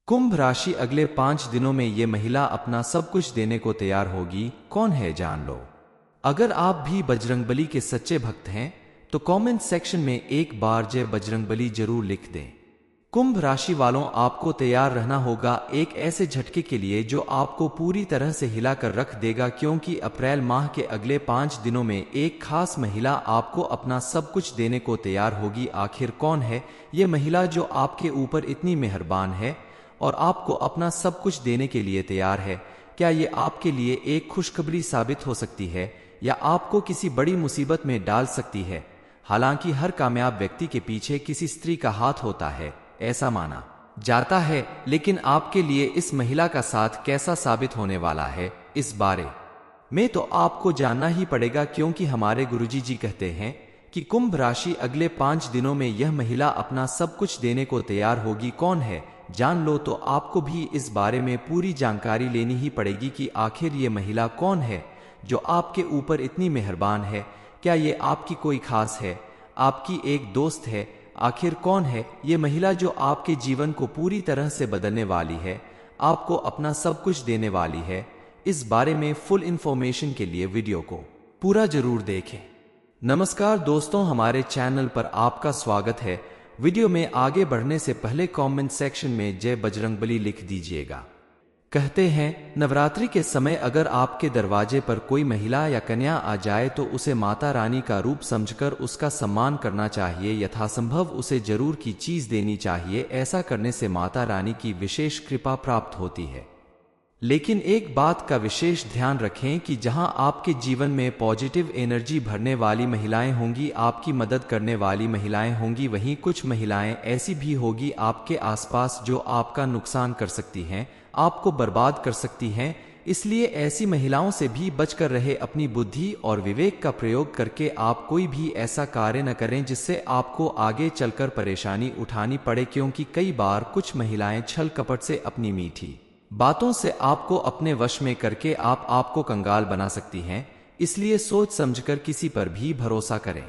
कुंभ राशि अगले 5 दिनों में ये महिला अपना सब कुछ देने को तैयार होगी। कौन है जान लो। अगर आप भी बजरंगबली के सच्चे भक्त हैं तो कमेंट सेक्शन में एक बार जय बजरंगबली जरूर लिख दें। कुंभ राशि वालों, आपको तैयार रहना होगा एक ऐसे झटके के लिए जो आपको पूरी तरह से हिलाकर रख देगा, क्योंकि अप्रैल माह के अगले 5 दिनों में एक खास महिला आपको अपना सब कुछ देने को तैयार होगी। आखिर कौन है ये महिला जो आपके ऊपर इतनी मेहरबान है और आपको अपना सब कुछ देने के लिए तैयार है? क्या ये आपके लिए एक खुशखबरी साबित हो सकती है या आपको किसी बड़ी मुसीबत में डाल सकती है? हालांकि हर कामयाब व्यक्ति के पीछे किसी स्त्री का हाथ होता है, ऐसा माना जाता है, लेकिन आपके लिए इस महिला का साथ कैसा साबित होने वाला है, इस बारे में तो आपको जानना ही पड़ेगा, क्योंकि हमारे गुरुजी जी कहते हैं कि कुंभ राशि अगले 5 दिनों में यह महिला अपना सब कुछ देने को तैयार होगी। कौन है जान लो तो आपको भी इस बारे में पूरी जानकारी लेनी ही पड़ेगी कि आखिर ये महिला कौन है जो आपके ऊपर इतनी मेहरबान है। क्या ये आपकी कोई खास है, आपकी एक दोस्त है? आखिर कौन है ये महिला जो आपके जीवन को पूरी तरह से बदलने वाली है, आपको अपना सब कुछ देने वाली है? इस बारे में फुल इंफॉर्मेशन के लिए वीडियो को पूरा जरूर देखें। नमस्कार दोस्तों, हमारे चैनल पर आपका स्वागत है। वीडियो में आगे बढ़ने से पहले कमेंट सेक्शन में जय बजरंगबली लिख दीजिएगा। कहते हैं नवरात्रि के समय अगर आपके दरवाजे पर कोई महिला या कन्या आ जाए तो उसे माता रानी का रूप समझकर उसका सम्मान करना चाहिए। यथासंभव उसे जरूर की चीज देनी चाहिए। ऐसा करने से माता रानी की विशेष कृपा प्राप्त होती है। लेकिन एक बात का विशेष ध्यान रखें कि जहां आपके जीवन में पॉजिटिव एनर्जी भरने वाली महिलाएं होंगी, आपकी मदद करने वाली महिलाएं होंगी, वहीं कुछ महिलाएं ऐसी भी होगी आपके आसपास जो आपका नुकसान कर सकती हैं, आपको बर्बाद कर सकती हैं। इसलिए ऐसी महिलाओं से भी बचकर रहे। अपनी बुद्धि और विवेक का प्रयोग करके आप कोई भी ऐसा कार्य न करें जिससे आपको आगे चलकर परेशानी उठानी पड़े, क्योंकि कई बार कुछ महिलाएं छल कपट से अपनी मीठी बातों से आपको अपने वश में करके आपको कंगाल बना सकती हैं। इसलिए सोच समझकर किसी पर भी भरोसा करें,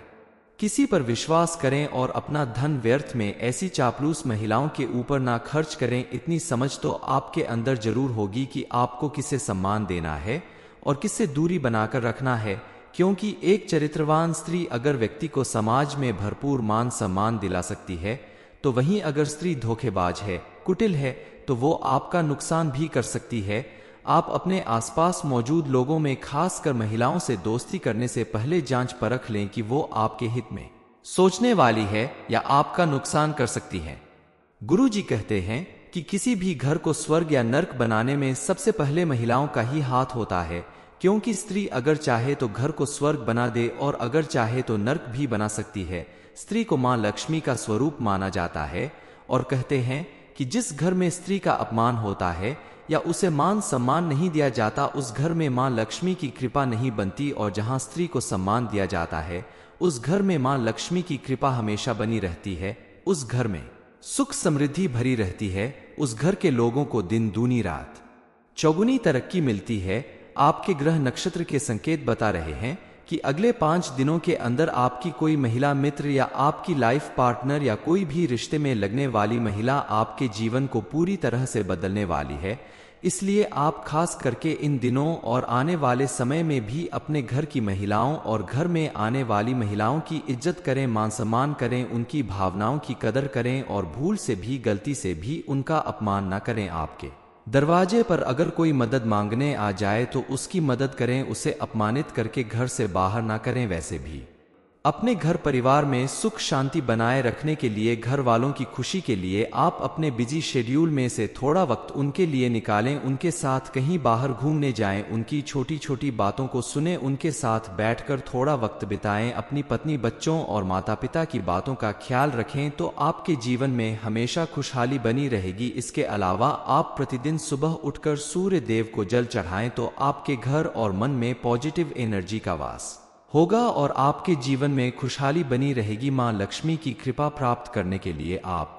किसी पर विश्वास करें और अपना धन व्यर्थ में ऐसी चापलूस महिलाओं के ऊपर ना खर्च करें। इतनी समझ तो आपके अंदर जरूर होगी कि आपको किसे सम्मान देना है और किससे दूरी बनाकर रखना है, क्योंकि एक चरित्रवान स्त्री अगर व्यक्ति को समाज में भरपूर मान सम्मान दिला सकती है, तो वहीं अगर स्त्री धोखेबाज है, कुटिल है, तो वो आपका नुकसान भी कर सकती है। आप अपने आसपास मौजूद लोगों में खासकर महिलाओं से दोस्ती करने से पहले जांच परख लें कि वो आपके हित में सोचने वाली है या आपका नुकसान कर सकती है। गुरु जी कहते हैं कि किसी भी घर को स्वर्ग या नर्क बनाने में सबसे पहले महिलाओं का ही हाथ होता है, क्योंकि स्त्री अगर चाहे तो घर को स्वर्ग बना दे और अगर चाहे तो नर्क भी बना सकती है। स्त्री को मां लक्ष्मी का स्वरूप माना जाता है और कहते हैं कि जिस घर में स्त्री का अपमान होता है या उसे मान सम्मान नहीं दिया जाता, उस घर में मां लक्ष्मी की कृपा नहीं बनती। और जहां स्त्री को सम्मान दिया जाता है उस घर में मां लक्ष्मी की कृपा हमेशा बनी रहती है। उस घर में सुख समृद्धि भरी रहती है। उस घर के लोगों को दिन दूनी रात चौगुनी तरक्की मिलती है। आपके ग्रह नक्षत्र के संकेत बता रहे हैं कि अगले 5 दिनों के अंदर आपकी कोई महिला मित्र या आपकी लाइफ पार्टनर या कोई भी रिश्ते में लगने वाली महिला आपके जीवन को पूरी तरह से बदलने वाली है। इसलिए आप खास करके इन दिनों और आने वाले समय में भी अपने घर की महिलाओं और घर में आने वाली महिलाओं की इज्जत करें, मान सम्मान करें, उनकी भावनाओं की कदर करें और भूल से भी गलती से भी उनका अपमान न करें। आपके दरवाजे पर अगर कोई मदद मांगने आ जाए तो उसकी मदद करें, उसे अपमानित करके घर से बाहर ना करें। वैसे भी अपने घर परिवार में सुख शांति बनाए रखने के लिए, घर वालों की खुशी के लिए आप अपने बिजी शेड्यूल में से थोड़ा वक्त उनके लिए निकालें। उनके साथ कहीं बाहर घूमने जाएं, उनकी छोटी छोटी बातों को सुने, उनके साथ बैठकर थोड़ा वक्त बिताएं। अपनी पत्नी, बच्चों और माता पिता की बातों का ख्याल रखें तो आपके जीवन में हमेशा खुशहाली बनी रहेगी। इसके अलावा आप प्रतिदिन सुबह उठकर सूर्य देव को जल चढ़ाएं तो आपके घर और मन में पॉजिटिव एनर्जी का वास होगा और आपके जीवन में खुशहाली बनी रहेगी। मां लक्ष्मी की कृपा प्राप्त करने के लिए आप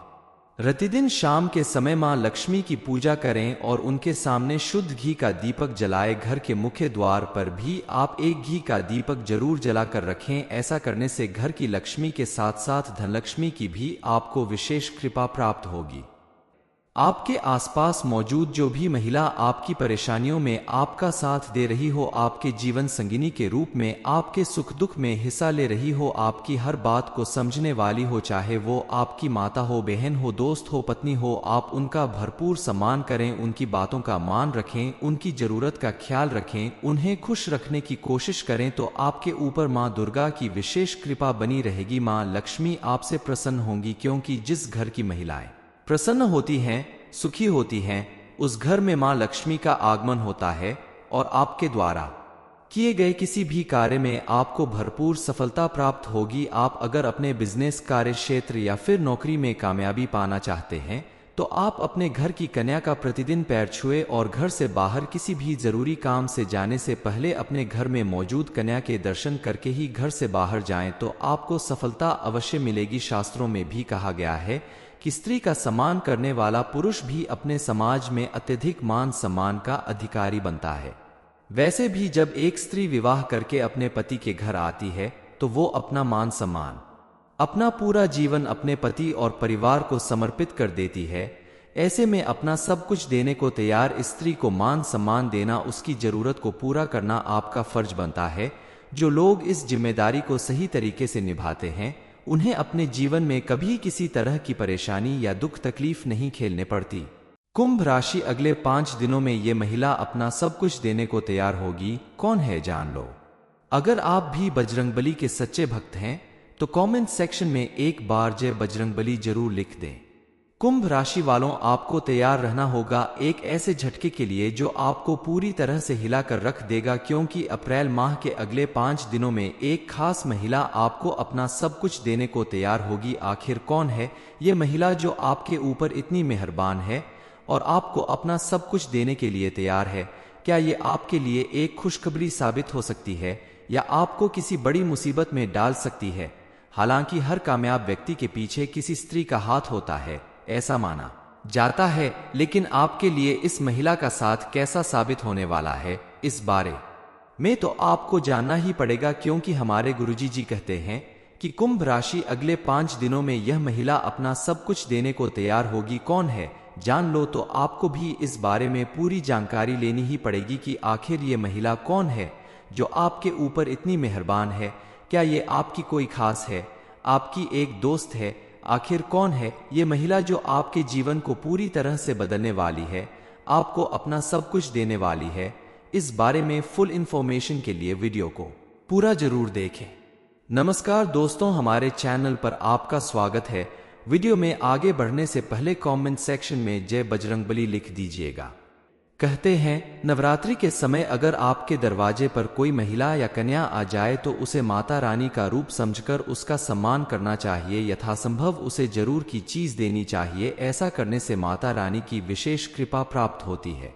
प्रतिदिन शाम के समय मां लक्ष्मी की पूजा करें और उनके सामने शुद्ध घी का दीपक जलाएं। घर के मुख्य द्वार पर भी आप एक घी का दीपक जरूर जलाकर रखें। ऐसा करने से घर की लक्ष्मी के साथ साथ धनलक्ष्मी की भी आपको विशेष कृपा प्राप्त होगी। आपके आसपास मौजूद जो भी महिला आपकी परेशानियों में आपका साथ दे रही हो, आपके जीवन संगिनी के रूप में आपके सुख दुख में हिस्सा ले रही हो, आपकी हर बात को समझने वाली हो, चाहे वो आपकी माता हो, बहन हो, दोस्त हो, पत्नी हो, आप उनका भरपूर सम्मान करें, उनकी बातों का मान रखें, उनकी जरूरत का ख्याल रखें, उन्हें खुश रखने की कोशिश करें, तो आपके ऊपर माँ दुर्गा की विशेष कृपा बनी रहेगी। माँ लक्ष्मी आपसे प्रसन्न होंगी, क्योंकि जिस घर की महिलाएं प्रसन्न होती हैं, सुखी होती हैं, उस घर में मां लक्ष्मी का आगमन होता है और आपके द्वारा किए गए किसी भी कार्य में आपको भरपूर सफलता प्राप्त होगी। आप अगर अपने बिजनेस, कार्य क्षेत्र या फिर नौकरी में कामयाबी पाना चाहते हैं तो आप अपने घर की कन्या का प्रतिदिन पैर छुए और घर से बाहर किसी भी जरूरी काम से जाने से पहले अपने घर में मौजूद कन्या के दर्शन करके ही घर से बाहर जाएं, तो आपको सफलता अवश्य मिलेगी। शास्त्रों में भी कहा गया है कि स्त्री का सम्मान करने वाला पुरुष भी अपने समाज में अत्यधिक मान सम्मान का अधिकारी बनता है। वैसे भी जब एक स्त्री विवाह करके अपने पति के घर आती है तो वो अपना मान सम्मान, अपना पूरा जीवन अपने पति और परिवार को समर्पित कर देती है। ऐसे में अपना सब कुछ देने को तैयार स्त्री को मान सम्मान देना, उसकी जरूरत को पूरा करना आपका फर्ज बनता है। जो लोग इस जिम्मेदारी को सही तरीके से निभाते हैं उन्हें अपने जीवन में कभी किसी तरह की परेशानी या दुख तकलीफ नहीं झेलने पड़ती। कुंभ राशि, अगले 5 दिनों में ये महिला अपना सब कुछ देने को तैयार होगी। कौन है, जान लो। अगर आप भी बजरंगबली के सच्चे भक्त हैं तो कमेंट सेक्शन में एक बार जय बजरंगबली जरूर लिख दें। कुंभ राशि वालों, आपको तैयार रहना होगा एक ऐसे झटके के लिए जो आपको पूरी तरह से हिलाकर रख देगा, क्योंकि अप्रैल माह के अगले 5 दिनों में एक खास महिला आपको अपना सब कुछ देने को तैयार होगी। आखिर कौन है ये महिला जो आपके ऊपर इतनी मेहरबान है और आपको अपना सब कुछ देने के लिए तैयार है? क्या ये आपके लिए एक खुशखबरी साबित हो सकती है या आपको किसी बड़ी मुसीबत में डाल सकती है? हालांकि हर कामयाब व्यक्ति के पीछे किसी स्त्री का हाथ होता है, ऐसा माना जाता है, लेकिन आपके लिए इस महिला का साथ कैसा साबित होने वाला है, इस बारे में तो आपको जानना ही पड़ेगा, क्योंकि हमारे गुरुजी जी कहते हैं कि कुंभ राशि अगले 5 दिनों में यह महिला अपना सब कुछ देने को तैयार होगी। कौन है, जान लो। तो आपको भी इस बारे में पूरी जानकारी लेनी ही पड़ेगी कि आखिर ये महिला कौन है जो आपके ऊपर इतनी मेहरबान है। क्या ये आपकी कोई खास है, आपकी एक दोस्त है? आखिर कौन है ये महिला जो आपके जीवन को पूरी तरह से बदलने वाली है, आपको अपना सब कुछ देने वाली है? इस बारे में फुल इंफॉर्मेशन के लिए वीडियो को पूरा जरूर देखें। नमस्कार दोस्तों, हमारे चैनल पर आपका स्वागत है। वीडियो में आगे बढ़ने से पहले कमेंट सेक्शन में जय बजरंगबली लिख दीजिएगा। कहते हैं नवरात्रि के समय अगर आपके दरवाजे पर कोई महिला या कन्या आ जाए तो उसे माता रानी का रूप समझकर उसका सम्मान करना चाहिए। यथासंभव उसे जरूर की चीज देनी चाहिए। ऐसा करने से माता रानी की विशेष कृपा प्राप्त होती है।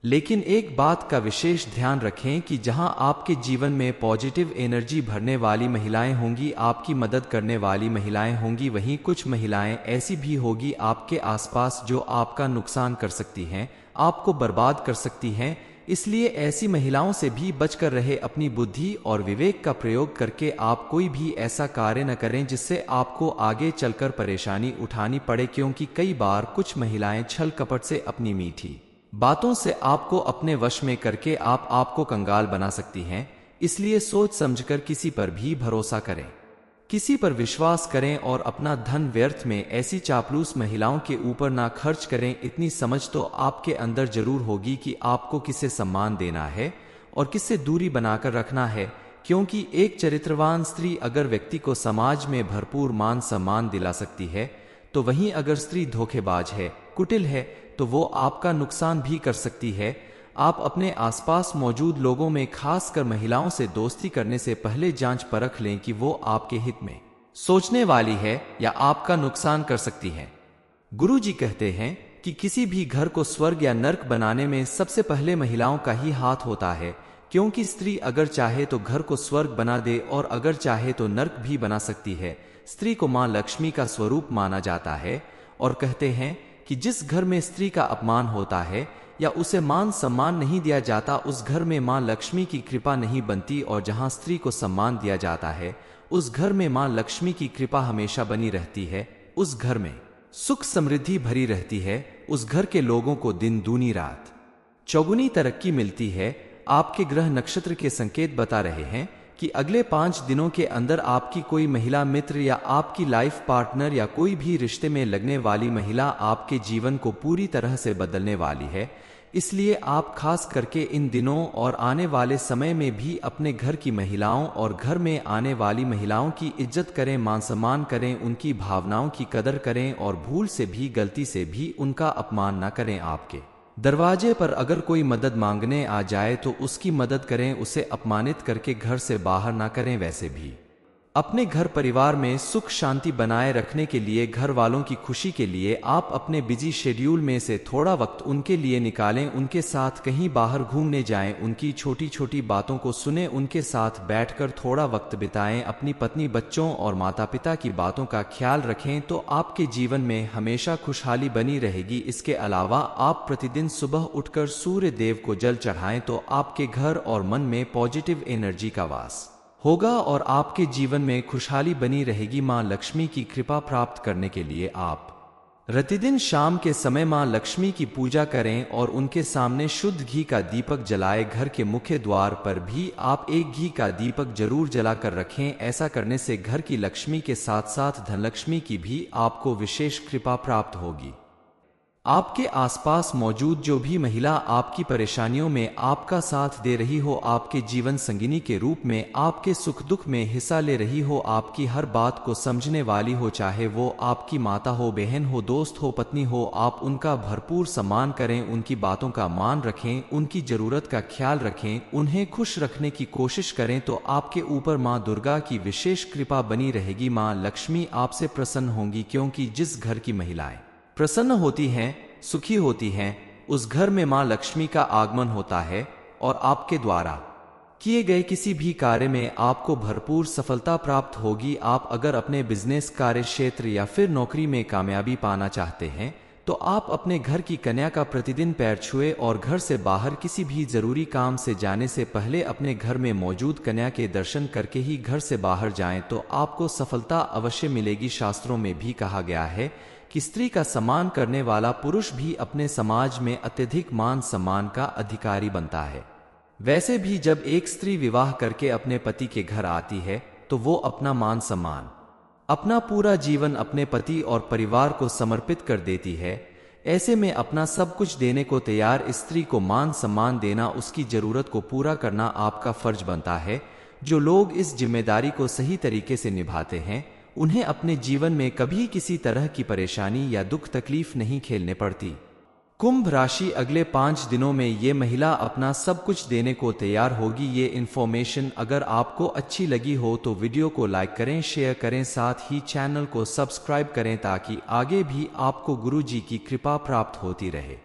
लेकिन एक बात का विशेष ध्यान रखें कि जहां आपके जीवन में पॉजिटिव एनर्जी भरने वाली महिलाएं होंगी, आपकी मदद करने वाली महिलाएं होंगी, वहीं कुछ महिलाएं ऐसी भी होगी आपके आसपास जो आपका नुकसान कर सकती हैं, आपको बर्बाद कर सकती हैं। इसलिए ऐसी महिलाओं से भी बचकर रहे। अपनी बुद्धि और विवेक का प्रयोग करके आप कोई भी ऐसा कार्य न करें जिससे आपको आगे चलकर परेशानी उठानी पड़े, क्योंकि कई बार कुछ महिलाएं छल कपट से अपनी मीठी बातों से आपको अपने वश में करके आपको कंगाल बना सकती हैं। इसलिए सोच समझकर किसी पर भी भरोसा करें, किसी पर विश्वास करें और अपना धन व्यर्थ में ऐसी चापलूस महिलाओं के ऊपर ना खर्च करें। इतनी समझ तो आपके अंदर जरूर होगी कि आपको किसे सम्मान देना है और किससे दूरी बनाकर रखना है, क्योंकि एक चरित्रवान स्त्री अगर व्यक्ति को समाज में भरपूर मान सम्मान दिला सकती है, तो वहीं अगर स्त्री धोखेबाज है, कुटिल है, तो वो आपका नुकसान भी कर सकती है। आप अपने आसपास मौजूद लोगों में खासकर महिलाओं से दोस्ती करने से पहले जांच परख लें कि वो आपके हित में सोचने वाली है या आपका नुकसान कर सकती है। गुरुजी कहते हैं कि किसी भी घर को स्वर्ग या नर्क बनाने में सबसे पहले महिलाओं का ही हाथ होता है, क्योंकि स्त्री अगर चाहे तो घर को स्वर्ग बना दे और अगर चाहे तो नर्क भी बना सकती है। स्त्री को मां लक्ष्मी का स्वरूप माना जाता है और कहते हैं कि जिस घर में स्त्री का अपमान होता है या उसे मान सम्मान नहीं दिया जाता, उस घर में मां लक्ष्मी की कृपा नहीं बनती, और जहां स्त्री को सम्मान दिया जाता है उस घर में मां लक्ष्मी की कृपा हमेशा बनी रहती है। उस घर में सुख समृद्धि भरी रहती है। उस घर के लोगों को दिन दूनी रात चौगुनी तरक्की मिलती है। आपके ग्रह नक्षत्र के संकेत बता रहे हैं कि अगले 5 दिनों के अंदर आपकी कोई महिला मित्र या आपकी लाइफ पार्टनर या कोई भी रिश्ते में लगने वाली महिला आपके जीवन को पूरी तरह से बदलने वाली है। इसलिए आप खास करके इन दिनों और आने वाले समय में भी अपने घर की महिलाओं और घर में आने वाली महिलाओं की इज्जत करें, मान सम्मान करें, उनकी भावनाओं की कदर करें और भूल से भी गलती से भी उनका अपमान न करें। आपके दरवाजे पर अगर कोई मदद मांगने आ जाए तो उसकी मदद करें, उसे अपमानित करके घर से बाहर ना करें। वैसे भी अपने घर परिवार में सुख शांति बनाए रखने के लिए, घर वालों की खुशी के लिए आप अपने बिजी शेड्यूल में से थोड़ा वक्त उनके लिए निकालें, उनके साथ कहीं बाहर घूमने जाएं, उनकी छोटी छोटी बातों को सुने, उनके साथ बैठकर थोड़ा वक्त बिताएं, अपनी पत्नी, बच्चों और माता पिता की बातों का ख्याल रखें तो आपके जीवन में हमेशा खुशहाली बनी रहेगी। इसके अलावा आप प्रतिदिन सुबह उठकर सूर्य देव को जल चढ़ाएं तो आपके घर और मन में पॉजिटिव एनर्जी का वास होगा और आपके जीवन में खुशहाली बनी रहेगी। मां लक्ष्मी की कृपा प्राप्त करने के लिए आप प्रतिदिन शाम के समय मां लक्ष्मी की पूजा करें और उनके सामने शुद्ध घी का दीपक जलाएं। घर के मुख्य द्वार पर भी आप एक घी का दीपक जरूर जलाकर रखें। ऐसा करने से घर की लक्ष्मी के साथ साथ धनलक्ष्मी की भी आपको विशेष कृपा प्राप्त होगी। आपके आसपास मौजूद जो भी महिला आपकी परेशानियों में आपका साथ दे रही हो, आपके जीवन संगिनी के रूप में आपके सुख दुख में हिस्सा ले रही हो, आपकी हर बात को समझने वाली हो, चाहे वो आपकी माता हो, बहन हो, दोस्त हो, पत्नी हो, आप उनका भरपूर सम्मान करें, उनकी बातों का मान रखें, उनकी जरूरत का ख्याल रखें, उन्हें खुश रखने की कोशिश करें तो आपके ऊपर मां दुर्गा की विशेष कृपा बनी रहेगी। मां लक्ष्मी आपसे प्रसन्न होंगी, क्योंकि जिस घर की महिलाएं प्रसन्न होती हैं, सुखी होती हैं, उस घर में मां लक्ष्मी का आगमन होता है और आपके द्वारा किए गए किसी भी कार्य में आपको भरपूर सफलता प्राप्त होगी। आप अगर अपने बिजनेस, कार्य क्षेत्र या फिर नौकरी में कामयाबी पाना चाहते हैं तो आप अपने घर की कन्या का प्रतिदिन पैर छुए और घर से बाहर किसी भी जरूरी काम से जाने से पहले अपने घर में मौजूद कन्या के दर्शन करके ही घर से बाहर जाएं तो आपको सफलता अवश्य मिलेगी। शास्त्रों में भी कहा गया है कि स्त्री का सम्मान करने वाला पुरुष भी अपने समाज में अत्यधिक मान सम्मान का अधिकारी बनता है। वैसे भी जब एक स्त्री विवाह करके अपने पति के घर आती है तो वो अपना मान सम्मान, अपना पूरा जीवन अपने पति और परिवार को समर्पित कर देती है। ऐसे में अपना सब कुछ देने को तैयार स्त्री को मान सम्मान देना, उसकी जरूरत को पूरा करना आपका फर्ज बनता है। जो लोग इस जिम्मेदारी को सही तरीके से निभाते हैं उन्हें अपने जीवन में कभी किसी तरह की परेशानी या दुख तकलीफ नहीं झेलने पड़ती। कुंभ राशि, अगले 5 दिनों में ये महिला अपना सब कुछ देने को तैयार होगी। ये इन्फॉर्मेशन अगर आपको अच्छी लगी हो तो वीडियो को लाइक करें, शेयर करें, साथ ही चैनल को सब्सक्राइब करें ताकि आगे भी आपको गुरु जी की कृपा प्राप्त होती रहे।